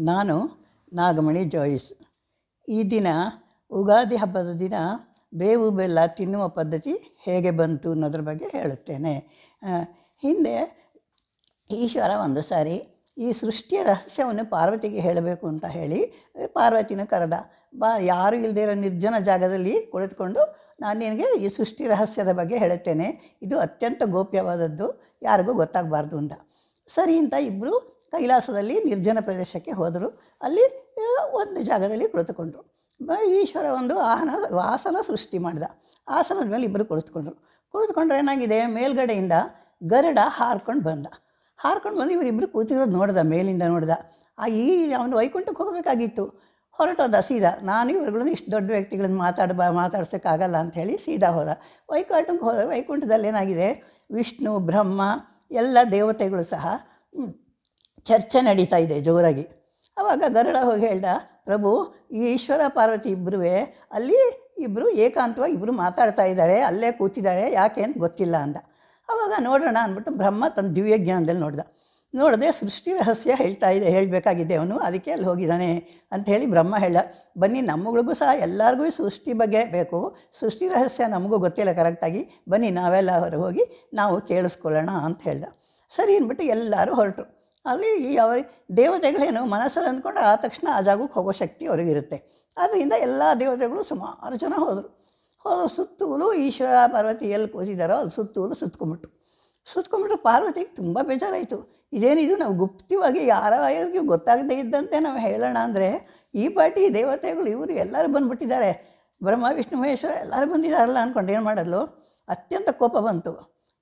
ನಾನು ನಾಗಮಣಿ ಜಾಯ್ಸ್. ಈ ದಿನ ಉಗಾದಿ ಹಬ್ಬದ ದಿನ ಬೇವು ಬೆಲ್ಲ ತಿನ್ನುವ ಪದ್ಧತಿ ಹೇಗೆ ಬಂತು ಅನ್ನೋದ್ರ ಬಗ್ಗೆ ಹೇಳುತ್ತೇನೆ. ಹಿಂದೆ ಈಶ್ವರ ಒಂದು ಸಾರಿ ಈ ಸೃಷ್ಟಿಯ ರಹಸ್ಯವನ್ನು ಪಾರ್ವತಿಗೆ ಹೇಳಬೇಕು ಅಂತ ಹೇಳಿ ಪಾರ್ವತಿನ ಕರೆದ. ಯಾರು ಇಲ್ಲದೇ ಇರೋ ನಿರ್ಜನ ಜಾಗದಲ್ಲಿ ಕುಳಿತುಕೊಂಡು ನಾನು ನಿನಗೆ ಈ ಸೃಷ್ಟಿ ರಹಸ್ಯದ ಬಗ್ಗೆ ಹೇಳುತ್ತೇನೆ, ಇದು ಅತ್ಯಂತ ಗೋಪ್ಯವಾದದ್ದು, ಯಾರಿಗೂ ಗೊತ್ತಾಗಬಾರ್ದು ಅಂತ. ಸರಿ ಅಂತ ಇಬ್ಬರು ಕೈಲಾಸದಲ್ಲಿ ನಿರ್ಜನ ಪ್ರದೇಶಕ್ಕೆ ಹೋದರು. ಅಲ್ಲಿ ಒಂದು ಜಾಗದಲ್ಲಿ ಕುಳಿತುಕೊಂಡ್ರು. ಈಶ್ವರ ಒಂದು ಆಸನ ಸೃಷ್ಟಿ ಮಾಡಿದ. ಆಸನದ ಮೇಲೆ ಇಬ್ಬರು ಕುಳಿತುಕೊಂಡ್ರೆ ಏನಾಗಿದೆ, ಮೇಲ್ಗಡೆಯಿಂದ ಗರುಡ ಹಾರ್ಕೊಂಡು ಬಂದ. ಇವರಿಬ್ಬರು ಕೂತಿರೋದು ನೋಡ್ದ, ಮೇಲಿಂದ ನೋಡ್ದ. ಅವನು ವೈಕುಂಠಕ್ಕೆ ಹೋಗಬೇಕಾಗಿತ್ತು, ಹೊರಟೋದ ಸೀದಾ. ನಾನು ಇವ್ರುಗಳನ್ನ ಇಷ್ಟು ದೊಡ್ಡ ವ್ಯಕ್ತಿಗಳನ್ನ ಮಾತಾಡ್ಸೋಕ್ಕಾಗಲ್ಲ ಅಂಥೇಳಿ ಸೀದಾ ಹೋದ. ವೈಕುಂಠಕ್ಕೆ ಹೋದ. ವೈಕುಂಠದಲ್ಲಿ ಏನಾಗಿದೆ, ವಿಷ್ಣು ಬ್ರಹ್ಮ ಎಲ್ಲ ದೇವತೆಗಳು ಸಹ ಚರ್ಚೆ ನಡೀತಾ ಇದೆ ಜೋರಾಗಿ. ಆವಾಗ ಗರುಡ ಹೋಗಿ ಹೇಳ್ದ, ಪ್ರಭು ಈ ಈಶ್ವರ ಪಾರ್ವತಿ ಇಬ್ಬರೂ ಅಲ್ಲಿ ಇಬ್ಬರು ಏಕಾಂತವಾಗಿ ಇಬ್ಬರು ಮಾತಾಡ್ತಾ ಇದ್ದಾರೆ, ಅಲ್ಲೇ ಕೂತಿದ್ದಾರೆ, ಯಾಕೆ ಅಂತ ಗೊತ್ತಿಲ್ಲ ಅಂದ. ಆವಾಗ ನೋಡೋಣ ಅಂದ್ಬಿಟ್ಟು ಬ್ರಹ್ಮ ತನ್ನ ದಿವ್ಯ ಜ್ಞಾನದಲ್ಲಿ ನೋಡದೆ ಸೃಷ್ಟಿ ರಹಸ್ಯ ಹೇಳಬೇಕಾಗಿದೆ ಅವನು, ಅದಕ್ಕೆ ಅಲ್ಲಿ ಹೋಗಿದ್ದಾನೆ ಅಂಥೇಳಿ ಬ್ರಹ್ಮ ಹೇಳ್ದ. ಬನ್ನಿ, ನಮ್ಮಗಳಿಗೂ ಸಹ ಎಲ್ಲರಿಗೂ ಸೃಷ್ಟಿ ಬಗ್ಗೆ ಬೇಕು, ಸೃಷ್ಟಿ ರಹಸ್ಯ ನಮಗೂ ಗೊತ್ತಿಲ್ಲ ಕರೆಕ್ಟಾಗಿ, ಬನ್ನಿ ನಾವೆಲ್ಲ ಹೊರಗೆ ಹೋಗಿ ನಾವು ಕೇಳಿಸ್ಕೊಳ್ಳೋಣ ಅಂತ ಹೇಳ್ದ. ಸರಿ ಅಂದ್ಬಿಟ್ಟು ಎಲ್ಲರೂ ಹೊರಟರು. ಅಲ್ಲಿ ಅವ್ರ ದೇವತೆಗಳೇನು ಮನಸ್ಸಲ್ಲಿ ಅಂದ್ಕೊಂಡು ಆ ತಕ್ಷಣ ಆ ಜಾಗಕ್ಕೆ ಹೋಗೋ ಶಕ್ತಿ ಅವ್ರಿಗಿರುತ್ತೆ. ಆದ್ದರಿಂದ ಎಲ್ಲ ದೇವತೆಗಳು ಸುಮಾರು ಜನ ಹೋದರು. ಸುತ್ತಲೂ ಈಶ್ವರ ಪಾರ್ವತಿ ಎಲ್ಲಿ ಕೂತಿದ್ದಾರೋ ಅಲ್ಲಿ ಸುತ್ತಲೂ ಸುತ್ಕೊಂಡ್ಬಿಟ್ರು. ಪಾರ್ವತಿಗೆ ತುಂಬ ಬೇಜಾರಾಯಿತು. ಇದೇನಿದು, ನಾವು ಗುಪ್ತವಾಗಿ ಯಾರಿಗೂ ಗೊತ್ತಾಗದೇ ಇದ್ದಂತೆ ನಾವು ಹೇಳೋಣ ಅಂದರೆ ಈ ಪಾರ್ಟಿ ದೇವತೆಗಳು ಇವರು ಎಲ್ಲರೂ ಬಂದುಬಿಟ್ಟಿದ್ದಾರೆ, ಬ್ರಹ್ಮ ವಿಷ್ಣು ಮಹೇಶ್ವರ ಎಲ್ಲರೂ ಬಂದಿದ್ದಾರಲ್ಲ ಅಂದ್ಕೊಂಡು ಏನು ಮಾಡೋದು, ಅತ್ಯಂತ ಕೋಪ ಬಂತು.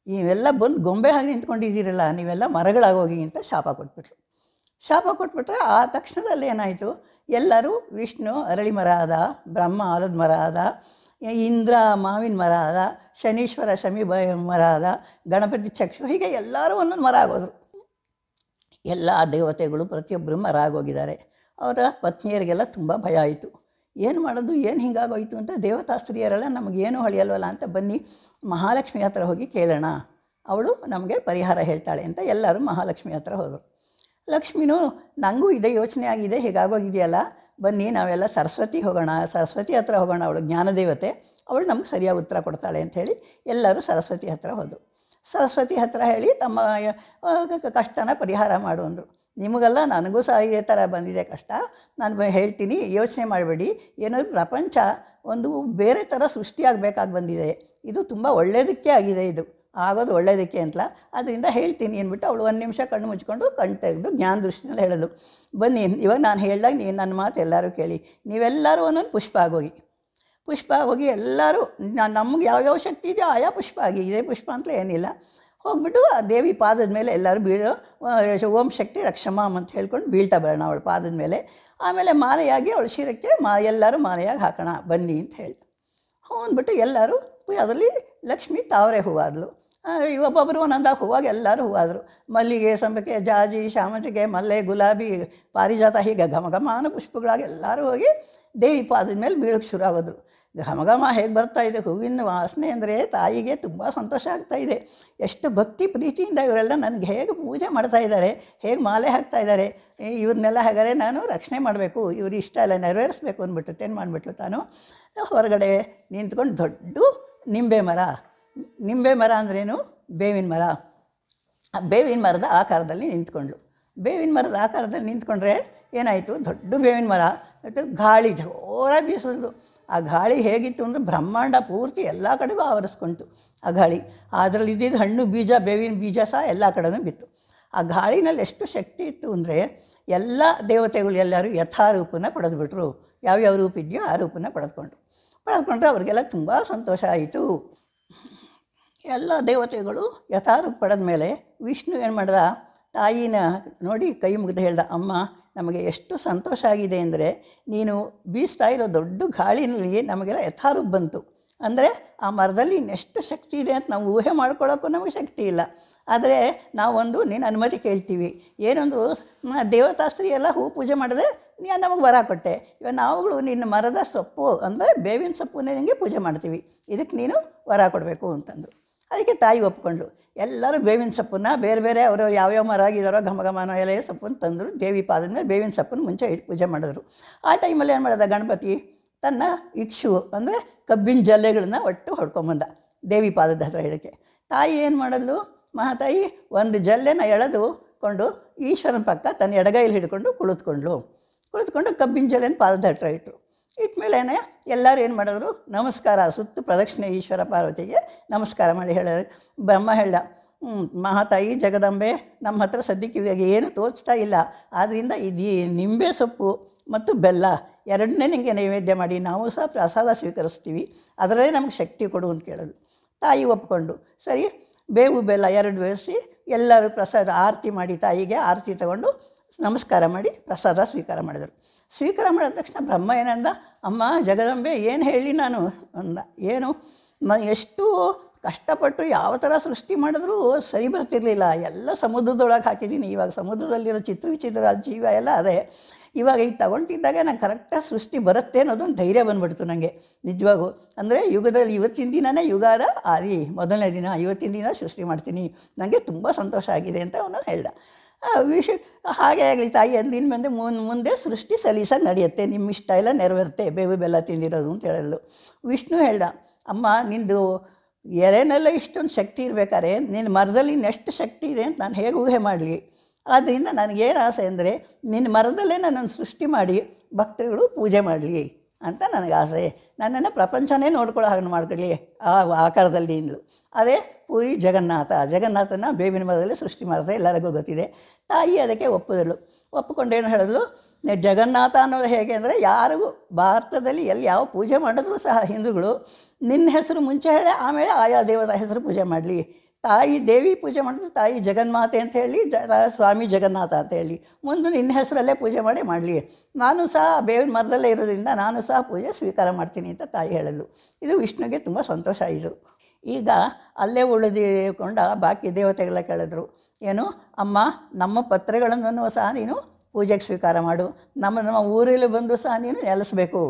ನೀವೆಲ್ಲ ಬಂದು ಗೊಂಬೆ ಹಾಗೆ ನಿಂತ್ಕೊಂಡಿದ್ದೀರಲ್ಲ, ನೀವೆಲ್ಲ ಮರಗಳಾಗೋಗಿ ಅಂತ ಶಾಪ ಕೊಟ್ಬಿಟ್ರೆ ಆ ತಕ್ಷಣದಲ್ಲಿ ಏನಾಯಿತು, ಎಲ್ಲರೂ ವಿಷ್ಣು ಅರಳಿ ಮರ ಆದ, ಬ್ರಹ್ಮ ಆಲದ ಮರ ಆದ, ಇಂದ್ರ ಮಾವಿನ ಮರ ಆದ, ಶನೀಶ್ವರ ಶಮಿ ಮರ ಆದ, ಗಣಪತಿ ಚಕ್ಷು, ಹೀಗೆ ಎಲ್ಲರೂ ಒಂದೊಂದು ಮರ ಆಗೋದ್ರು. ಎಲ್ಲ ದೇವತೆಗಳು ಪ್ರತಿಯೊಬ್ಬರು ಮರ ಆಗೋಗಿದ್ದಾರೆ. ಅವರ ಪತ್ನಿಯರಿಗೆಲ್ಲ ತುಂಬ ಭಯ ಆಯಿತು. ಏನು ಮಾಡೋದು, ಏನು ಹೀಗಾಗೋಯ್ತು ಅಂತ. ದೇವತಾಸ್ತ್ರೀಯರೆಲ್ಲ ನಮಗೇನು ಹೊಳೆಯಲ್ವಲ್ಲ ಅಂತ, ಬನ್ನಿ ಮಹಾಲಕ್ಷ್ಮಿ ಹತ್ರ ಹೋಗಿ ಕೇಳೋಣ, ಅವಳು ನಮಗೆ ಪರಿಹಾರ ಹೇಳ್ತಾಳೆ ಅಂತ ಎಲ್ಲರೂ ಮಹಾಲಕ್ಷ್ಮಿ ಹತ್ರ ಹೋದರು. ಲಕ್ಷ್ಮಿನೂ ನನಗೂ ಇದೇ ಯೋಚನೆ ಆಗಿದೆ, ಹೀಗಾಗೋಗಿದೆಯಲ್ಲ, ಬನ್ನಿ ನಾವೆಲ್ಲ ಸರಸ್ವತಿ ಹತ್ರ ಹೋಗೋಣ, ಅವಳು ಜ್ಞಾನದೇವತೆ, ಅವಳು ನಮ್ಗೆ ಸರಿಯಾಗಿ ಉತ್ತರ ಕೊಡ್ತಾಳೆ ಅಂಥೇಳಿ ಎಲ್ಲರೂ ಸರಸ್ವತಿ ಹತ್ರ ಹೋದರು. ಸರಸ್ವತಿ ಹತ್ರ ಹೇಳಿ ತಮ್ಮ ಕಷ್ಟನ ಪರಿಹಾರ ಮಾಡು ಅಂದರು. ನಿಮಗೆಲ್ಲ ನನಗೂ ಸಹ ಇದೇ ಥರ ಬಂದಿದೆ ಕಷ್ಟ, ನಾನು ಹೇಳ್ತೀನಿ, ಯೋಚನೆ ಮಾಡಬೇಡಿ, ಏನಾದರೂ ಪ್ರಪಂಚ ಒಂದು ಬೇರೆ ಥರ ಸೃಷ್ಟಿಯಾಗಬೇಕಾಗಿ ಬಂದಿದೆ, ಇದು ತುಂಬ ಒಳ್ಳೆಯದಕ್ಕೆ ಆಗಿದೆ, ಇದು ಆಗೋದು ಒಳ್ಳೆಯದಕ್ಕೆ ಅಂತಲ್ಲ, ಅದರಿಂದ ಹೇಳ್ತೀನಿ ಅಂದ್ಬಿಟ್ಟು ಅವಳು ಒಂದು ನಿಮಿಷ ಕಣ್ಣು ಮುಚ್ಕೊಂಡು ಕಣ್ಣು ತೆಗೆದು ಜ್ಞಾನ ದೃಷ್ಟಿನಲ್ಲಿ ಹೇಳೋದು, ಬನ್ನಿ ಇವಾಗ ನಾನು ಹೇಳಿದಾಗ ನೀವು ನನ್ನ ಮಾತು ಎಲ್ಲರೂ ಕೇಳಿ, ನೀವೆಲ್ಲರೂ ಒಂದೊಂದು ಪುಷ್ಪ ಆಗೋಗಿ ಎಲ್ಲರೂ ನಮಗೆ ಯಾವ್ಯಾವ ಶಕ್ತಿ ಇದೆಯೋ ಆಯಾ ಪುಷ್ಪ ಆಗಿ, ಇದೇ ಪುಷ್ಪ ಅಂತಲೇ ಏನಿಲ್ಲ, ಹೋಗ್ಬಿಟ್ಟು ಆ ದೇವಿ ಪಾದದ ಮೇಲೆ ಎಲ್ಲರೂ ಓಂ ಶಕ್ತಿ ರಕ್ಷಮಾಮ್ ಅಂತ ಹೇಳ್ಕೊಂಡು ಬೀಳ್ತಾ ಬರೋಣ ಅವಳ ಪಾದದ ಮೇಲೆ. ಆಮೇಲೆ ಮಾಲೆಯಾಗಿ ಅವಳ ಶಿರಕ್ಕೆ ಎಲ್ಲರೂ ಮಾಲೆಯಾಗಿ ಹಾಕೋಣ ಬನ್ನಿ ಅಂತ ಹೇಳಿ ಅಂದ್ಬಿಟ್ಟು ಎಲ್ಲರೂ ಅದರಲ್ಲಿ ಲಕ್ಷ್ಮಿ ತಾವರೆ ಹೂವಾದಳು. ಒಬ್ಬೊಬ್ಬರು ಒಂದೊಂದಾಗ ಹೂವಾಗಿ ಎಲ್ಲರೂ ಹೂವಾದರು. ಮಲ್ಲಿಗೆ, ಸಂಬಕ್ಕೆ, ಜಾಜಿ, ಶಾಮಂತಿಗೆ, ಮಲ್ಲೆ, ಗುಲಾಬಿ, ಪಾರಿಜಾತ, ಹೀಗೆ ಘಮಘಮಾನ ಪುಷ್ಪಗಳಾಗಿ ಎಲ್ಲರೂ ಹೋಗಿ ದೇವಿ ಪಾದದ ಮೇಲೆ ಬೀಳಕ್ಕೆ ಶುರು ಆಗೋದ್ರು. ಘಮಘಮ ಹೇಗೆ ಬರ್ತಾಯಿದೆ, ಹೂವಿನ ವಾಸನೆ ಅಂದರೆ ತಾಯಿಗೆ ತುಂಬ ಸಂತೋಷ ಆಗ್ತಾಯಿದೆ. ಎಷ್ಟು ಭಕ್ತಿ ಪ್ರೀತಿಯಿಂದ ಇವರೆಲ್ಲ ನನಗೆ ಹೇಗೆ ಪೂಜೆ ಮಾಡ್ತಾಯಿದ್ದಾರೆ, ಹೇಗೆ ಮಾಲೆ ಹಾಕ್ತಾಯಿದ್ದಾರೆ, ಇವ್ರನ್ನೆಲ್ಲ ಹಾಗಾದರೆ ನಾನು ರಕ್ಷಣೆ ಮಾಡಬೇಕು, ಇವ್ರ ಇಷ್ಟ ಎಲ್ಲ ನೆರವೇರಿಸ್ಬೇಕು ಅಂದ್ಬಿಟ್ಟು ಏನು ಮಾಡಿಬಿಟ್ಲು, ತಾನು ಹೊರಗಡೆ ನಿಂತ್ಕೊಂಡು ದೊಡ್ಡ ನಿಂಬೆ ಮರ ಅಂದ್ರೇನು, ಬೇವಿನ ಮರ, ಆ ಬೇವಿನ ಮರದ ಆಕಾರದಲ್ಲಿ ನಿಂತ್ಕೊಂಡ್ರೆ ಏನಾಯಿತು, ದೊಡ್ಡ ಬೇವಿನ ಮರ, ಮತ್ತು ಗಾಳಿ ಜೋರಾಗಿ ಬೀಸೋದು. ಆ ಗಾಳಿ ಹೇಗಿತ್ತು ಅಂದರೆ ಬ್ರಹ್ಮಾಂಡ ಪೂರ್ತಿ ಎಲ್ಲ ಕಡೆಗೂ ಆವರಿಸ್ಕೊಂತು ಆ ಗಾಳಿ. ಅದರಲ್ಲಿ ಇದ್ದಿದ್ದು ಹಣ್ಣು ಬೀಜ, ಬೇವಿನ ಬೀಜ ಸಹ ಎಲ್ಲ ಕಡೆನೂ ಬಿತ್ತು. ಆ ಗಾಳಿನಲ್ಲಿ ಎಷ್ಟು ಶಕ್ತಿ ಇತ್ತು ಅಂದರೆ ಎಲ್ಲ ದೇವತೆಗಳು ಎಲ್ಲರೂ ಯಥಾರೂಪನ ಪಡೆದುಬಿಟ್ರು. ಯಾವ್ಯಾವ ರೂಪ ಇದೆಯೋ ಆ ರೂಪನ ಪಡೆದುಕೊಂಡ್ರೆ ಅವ್ರಿಗೆಲ್ಲ ತುಂಬ ಸಂತೋಷ ಆಯಿತು. ಎಲ್ಲ ದೇವತೆಗಳು ಯಥಾರೂಪ ಪಡೆದ ಮೇಲೆ ವಿಷ್ಣು ಏನು ಮಾಡ್ದ, ತಾಯಿನ ನೋಡಿ ಕೈ ಮುಗಿದು ಹೇಳ್ದ, ಅಮ್ಮ ನಮಗೆ ಎಷ್ಟು ಸಂತೋಷ ಆಗಿದೆ ಅಂದರೆ ನೀನು ಬೀಸ್ತಾ ಇರೋ ದೊಡ್ಡ ಗಾಳಿನಲ್ಲಿ ನಮಗೆಲ್ಲ ಯಥಾರೂಪ ಬಂತು. ಅಂದರೆ ಆ ಮರದಲ್ಲಿ ಇನ್ನೆಷ್ಟು ಶಕ್ತಿ ಇದೆ ಅಂತ ನಾವು ಊಹೆ ಮಾಡ್ಕೊಳ್ಳೋಕ್ಕೂ ನಮಗೆ ಶಕ್ತಿ ಇಲ್ಲ. ಆದರೆ ನಾವೊಂದು ನೀನು ಅನುಮತಿ ಕೇಳ್ತೀವಿ, ಏನೊಂದು ದೇವತಾಸ್ತ್ರೀ ಎಲ್ಲ ಹೂ ಪೂಜೆ ಮಾಡಿದೆ, ನೀನು ನಮಗೆ ವರ ಕೊಟ್ಟೆ, ಇವಾಗ ನಾವುಗಳು ನಿನ್ನ ಮರದ ಸೊಪ್ಪು ಅಂದರೆ ಬೇವಿನ ಸೊಪ್ಪು ನಿನಗೆ ಪೂಜೆ ಮಾಡ್ತೀವಿ, ಇದಕ್ಕೆ ನೀನು ವರ ಕೊಡಬೇಕು ಅಂತಂದರು. ಅದಕ್ಕೆ ತಾಯಿ ಒಪ್ಕೊಂಡ್ಳು. ಎಲ್ಲರೂ ಬೇವಿನ ಸೊಪ್ಪನ್ನು ಬೇರೆ ಬೇರೆ ಅವರು ಯಾವ್ಯಾವ ಮರ ಆಗಿದ್ದಾರೋ ಘಮ ಘಮನೋ ಎಲೆಯ ಸೊಪ್ಪನ್ನು ತಂದರು. ದೇವಿ ಪಾದದ ಮೇಲೆ ಬೇವಿನ ಸೊಪ್ಪನ್ನು ಮುಂಚೆ ಇಟ್ಟು ಪೂಜೆ ಮಾಡಿದ್ರು. ಆ ಟೈಮಲ್ಲಿ ಏನು ಮಾಡಿದ ಗಣಪತಿ ತನ್ನ ಇಕ್ಷು ಅಂದರೆ ಕಬ್ಬಿನ ಜಲ್ಲೆಗಳನ್ನ ಒಟ್ಟು ಹೊಡ್ಕೊಂಬಂದ ದೇವಿ ಪಾದದ ಹತ್ರ ಇಡೋಕ್ಕೆ. ತಾಯಿ ಏನು ಮಾಡಲು, ಮಹಾತಾಯಿ ಒಂದು ಜಲ್ಲೆನ ಎಳೆದುಕೊಂಡು ಈಶ್ವರನ ಪಕ್ಕ ತನ್ನ ಎಡಗೈಲಿ ಹಿಡ್ಕೊಂಡು ಕುಳಿತುಕೊಂಡು ಕಬ್ಬಿನ ಜಲ್ಲೆನ ಪಾದದ ಹತ್ರ ಇಟ್ಟರು. ಇಟ್ಮೇಲೆ ಎಲ್ಲರೂ ಏನು ಮಾಡಿದ್ರು, ನಮಸ್ಕಾರ ಸುತ್ತು ಪ್ರದಕ್ಷಿಣೆ ಈಶ್ವರ ಪಾರ್ವತಿಗೆ ನಮಸ್ಕಾರ ಮಾಡಿ ಹೇಳಿದ್ರು. ಬ್ರಹ್ಮ ಹೇಳ್ದ, ಮಹಾತಾಯಿ ಜಗದಂಬೆ, ನಮ್ಮ ಹತ್ರ ಸದ್ಯಕ್ಕೆ ಇವಾಗ ಏನು ತೋಚ್ತಾ ಇಲ್ಲ, ಆದ್ದರಿಂದ ಇದು ನಿಂಬೆ ಸೊಪ್ಪು ಮತ್ತು ಬೆಲ್ಲ ಎರಡನ್ನೇ ನಿಮಗೆ ನೈವೇದ್ಯ ಮಾಡಿ ನಾವು ಸಹ ಪ್ರಸಾದ ಸ್ವೀಕರಿಸ್ತೀವಿ, ಅದರಲ್ಲೇ ನಮಗೆ ಶಕ್ತಿ ಕೊಡು ಅಂತ ಕೇಳೋದು. ತಾಯಿ ಒಪ್ಕೊಂಡು ಸರಿ ಬೇವು ಬೆಲ್ಲ ಎರಡು ಬೇಯಿಸಿ ಎಲ್ಲರೂ ಪ್ರಸಾದ ಆರತಿ ಮಾಡಿ ತಾಯಿಗೆ ಆರತಿ ತಗೊಂಡು ನಮಸ್ಕಾರ ಮಾಡಿ ಪ್ರಸಾದ ಸ್ವೀಕಾರ ಮಾಡಿದರು. ಸ್ವೀಕಾರ ಮಾಡಿದ ತಕ್ಷಣ ಬ್ರಹ್ಮ ಏನಂದ, ಅಮ್ಮ ಜಗದಂಬೆ ಏನು ಹೇಳಿ ನಾನು ಅಂದ. ಏನು ನಾನು ಎಷ್ಟು ಕಷ್ಟಪಟ್ಟು ಯಾವ ಥರ ಸೃಷ್ಟಿ ಮಾಡಿದ್ರೂ ಸರಿ ಬರ್ತಿರಲಿಲ್ಲ, ಎಲ್ಲ ಸಮುದ್ರದೊಳಗೆ ಹಾಕಿದ್ದೀನಿ. ಇವಾಗ ಸಮುದ್ರದಲ್ಲಿರೋ ವಿಚಿತ್ರ ಜೀವ ಎಲ್ಲ ಅದೇ. ಇವಾಗ ಈಗ ತಗೊಂಡಿದ್ದಾಗ ನಂಗೆ ಕರೆಕ್ಟಾಗಿ ಸೃಷ್ಟಿ ಬರುತ್ತೆ ಅನ್ನೋದೊಂದು ಧೈರ್ಯ ಬಂದುಬಿಡ್ತು ನನಗೆ ನಿಜವಾಗೂ. ಅಂದರೆ ಯುಗದಲ್ಲಿ ಇವತ್ತಿನ ದಿನವೇ ಯುಗಾದ ಆದಿ ಮೊದಲನೇ ದಿನ, ಇವತ್ತಿನ ದಿನ ಸೃಷ್ಟಿ ಮಾಡ್ತೀನಿ, ನನಗೆ ತುಂಬ ಸಂತೋಷ ಆಗಿದೆ ಅಂತ ಅವನು ಹೇಳ್ದ. ಹಾಗೆ ಆಗಲಿ ತಾಯಿ, ಅಲ್ಲಿನ ಮುಂದೆ ಸೃಷ್ಟಿ ಸಲೀಸಾಗಿ ನಡೆಯುತ್ತೆ, ನಿಮ್ಮ ಇಷ್ಟ ಎಲ್ಲ ನೆರವೇರುತ್ತೆ ಬೇವು ಬೆಲ್ಲ ತಿಂದಿರೋದು ಅಂತ ಹೇಳಲು. ವಿಷ್ಣು ಹೇಳ್ದ, ಅಮ್ಮ ನಿಂದು ಎಲೆನೆಲ್ಲ ಇಷ್ಟೊಂದು ಶಕ್ತಿ ಇರಬೇಕಾದ್ರೆ ನಿನ್ನ ಮರದಲ್ಲಿ ಇನ್ನೆಷ್ಟು ಶಕ್ತಿ ಇದೆ ಅಂತ ನಾನು ಹೇಗೆ ಊಹೆ ಮಾಡಲಿ? ಆದ್ದರಿಂದ ನನಗೇನು ಆಸೆ ಅಂದರೆ ನಿನ್ನ ಮರದಲ್ಲೇ ನನ್ನನ್ನು ಸೃಷ್ಟಿ ಮಾಡಿ ಭಕ್ತರುಗಳು ಪೂಜೆ ಮಾಡಲಿ ಅಂತ ನನಗೆ ಆಸೆ. ನನ್ನನ್ನು ಪ್ರಪಂಚನೇ ನೋಡ್ಕೊಳ್ಳೋ ಹಾಗೆ ಮಾಡ್ಕೊಳ್ಳಿ ಆ ಆಕಾರದಲ್ಲಿ ಇಂದಲು. ಅದೇ ಪೂರಿ ಜಗನ್ನಾಥನ ಬೇವಿನ ಮರದಲ್ಲಿ ಸೃಷ್ಟಿ ಮಾಡ್ತಾರೆ, ಎಲ್ಲರಿಗೂ ಗೊತ್ತಿದೆ. ತಾಯಿ ಅದಕ್ಕೆ ಒಪ್ಪಿಕೊಂಡೇನು ಹೇಳಿದ್ಲು, ಜಗನ್ನಾಥ ಅನ್ನೋದು ಹೇಗೆ ಅಂದರೆ ಯಾರಿಗೂ ಭಾರತದಲ್ಲಿ ಎಲ್ಲಿ ಯಾವ ಪೂಜೆ ಮಾಡಿದ್ರೂ ಸಹ ಹಿಂದೂಗಳು ನಿನ್ನ ಹೆಸರು ಮುಂಚೆ ಹೇಳಿ ಆಮೇಲೆ ಆಯಾ ದೇವರ ಹೆಸರು ಪೂಜೆ ಮಾಡಲಿ. ತಾಯಿ ದೇವಿ ಪೂಜೆ ಮಾಡಿದ್ರೆ ತಾಯಿ ಜಗನ್ಮಾತೆ ಅಂತ ಹೇಳಿ, ಸ್ವಾಮಿ ಜಗನ್ನಾಥ ಅಂತ ಹೇಳಿ ಮುಂದೆ ನಿನ್ನ ಹೆಸರಲ್ಲೇ ಪೂಜೆ ಮಾಡಲಿ. ನಾನು ಸಹ ಬೇವಿನ ಮರದಲ್ಲೇ ಇರೋದ್ರಿಂದ ನಾನು ಸಹ ಪೂಜೆ ಸ್ವೀಕಾರ ಮಾಡ್ತೀನಿ ಅಂತ ತಾಯಿ ಹೇಳಲು. ಇದು ವಿಷ್ಣುಗೆ ತುಂಬ ಸಂತೋಷ ಆಯಿತು. ಈಗ ಅಲ್ಲೇ ಉಳಿದುಕೊಂಡ ಬಾಕಿ ದೇವತೆಗಳ ಕೇಳಿದ್ರು, ಏನು ಅಮ್ಮ ನಮ್ಮ ಪತ್ರೆಗಳನ್ನು ಸಹ ನೀನು ಪೂಜೆಗೆ ಸ್ವೀಕಾರ ಮಾಡು, ನಮ್ಮ ಊರಲ್ಲಿ ಬಂದು ಸಹ ನೀನು ನೆಲೆಸಬೇಕು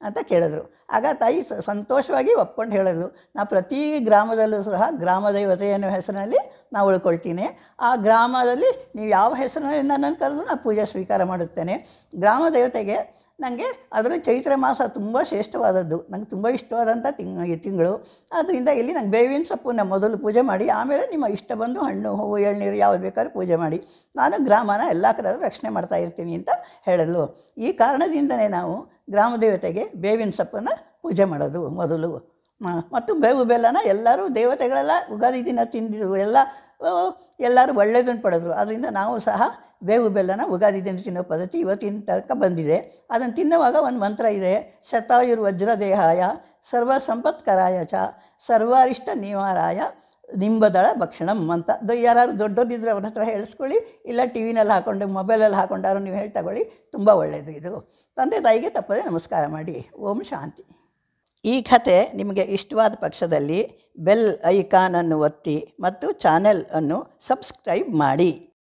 ಅಂತ ಕೇಳಿದ್ರು. ಆಗ ತಾಯಿ ಸಂತೋಷವಾಗಿ ಒಪ್ಕೊಂಡು ಹೇಳಿದ್ರು, ನಾ ಪ್ರತಿ ಗ್ರಾಮದಲ್ಲೂ ಸಹ ಗ್ರಾಮ ದೇವತೆ ಅನ್ನೋ ಹೆಸರಿನಲ್ಲಿ ನಾನು ಉಳ್ಕೊಳ್ತೀನಿ. ಆ ಗ್ರಾಮದಲ್ಲಿ ನೀವು ಯಾವ ಹೆಸರಿನಲ್ಲಿ ನನ್ನನ್ನು ಕರೆದು ನಾನು ಪೂಜೆ ಸ್ವೀಕಾರ ಮಾಡುತ್ತೇನೆ. ಗ್ರಾಮ ದೇವತೆಗೆ ನನಗೆ ಅದರ ಚೈತ್ರ ಮಾಸ ತುಂಬ ಶ್ರೇಷ್ಠವಾದದ್ದು, ನಂಗೆ ತುಂಬ ಇಷ್ಟವಾದಂಥ ತಿಂಗಳು. ಆದ್ದರಿಂದ ಇಲ್ಲಿ ನಂಗೆ ಬೇವಿನ ಸೊಪ್ಪನ್ನ ಮೊದಲು ಪೂಜೆ ಮಾಡಿ ಆಮೇಲೆ ನಿಮ್ಮ ಇಷ್ಟ ಬಂದು ಹಣ್ಣು ಹೂವು ಎಳ್ನೀರು ಯಾವ್ದು ಬೇಕಾದ್ರೂ ಪೂಜೆ ಮಾಡಿ ನಾನು ಗ್ರಾಮನ ಎಲ್ಲ ಕಡೆ ರಕ್ಷಣೆ ಮಾಡ್ತಾ ಇರ್ತೀನಿ ಅಂತ ಹೇಳಿದ್ಲು. ಈ ಕಾರಣದಿಂದನೇ ನಾವು ಗ್ರಾಮ ದೇವತೆಗೆ ಬೇವಿನ ಸೊಪ್ಪನ್ನು ಪೂಜೆ ಮಾಡೋದು ಮೊದಲು. ಮತ್ತು ಬೇವು ಬೆಲ್ಲನ ಎಲ್ಲರೂ ದೇವತೆಗಳೆಲ್ಲ ಯುಗಾದಿ ದಿನ ತಿಂದಿದ್ರು, ಎಲ್ಲರೂ ಒಳ್ಳೆಯದನ್ನು ಪಡೆದ್ರು. ಅದರಿಂದ ನಾವು ಸಹ ಬೇವು ಬೆಲ್ಲನ ಯುಗಾದಿ ದಿನ ತಿನ್ನೋ ಪದ್ಧತಿ ಇವತ್ತಿನ ತನಕ ಬಂದಿದೆ. ಅದನ್ನು ತಿನ್ನುವಾಗ ಒಂದು ಮಂತ್ರ ಇದೆ, ಶತಾಯುರ್ವಜ್ರದೇಹಾಯ ಸರ್ವ ಸಂಪತ್ಕರಾಯ ಚ ಸರ್ವಾರಿಷ್ಟ ನಿವಾರಾಯ ನಿಂಬದಳ ಭಕ್ಷಣಂ ಅಂತ. ಯಾರು ದೊಡ್ಡೋದಿದ್ರೆ ಅವ್ರ ಹತ್ರ ಹೇಳಿಸ್ಕೊಳ್ಳಿ, ಇಲ್ಲ ಟಿ ವಿನಲ್ಲಿ ಹಾಕ್ಕೊಂಡು ಮೊಬೈಲಲ್ಲಿ ಹಾಕ್ಕೊಂಡಾರು ನೀವು ಹೇಳಿ ತಗೊಳ್ಳಿ, ತುಂಬ ಒಳ್ಳೆಯದು. ಇದು ತಂದೆ ತಾಯಿಗೆ ತಪ್ಪದೆ ನಮಸ್ಕಾರ ಮಾಡಿ. ಓಂ ಶಾಂತಿ. ಈ ಕಥೆ ನಿಮಗೆ ಇಷ್ಟವಾದ ಪಕ್ಷದಲ್ಲಿ ಬೆಲ್ ಐಕಾನನ್ನು ಒತ್ತಿ ಮತ್ತು ಚಾನೆಲ್ ಅನ್ನು ಸಬ್ಸ್ಕ್ರೈಬ್ ಮಾಡಿ.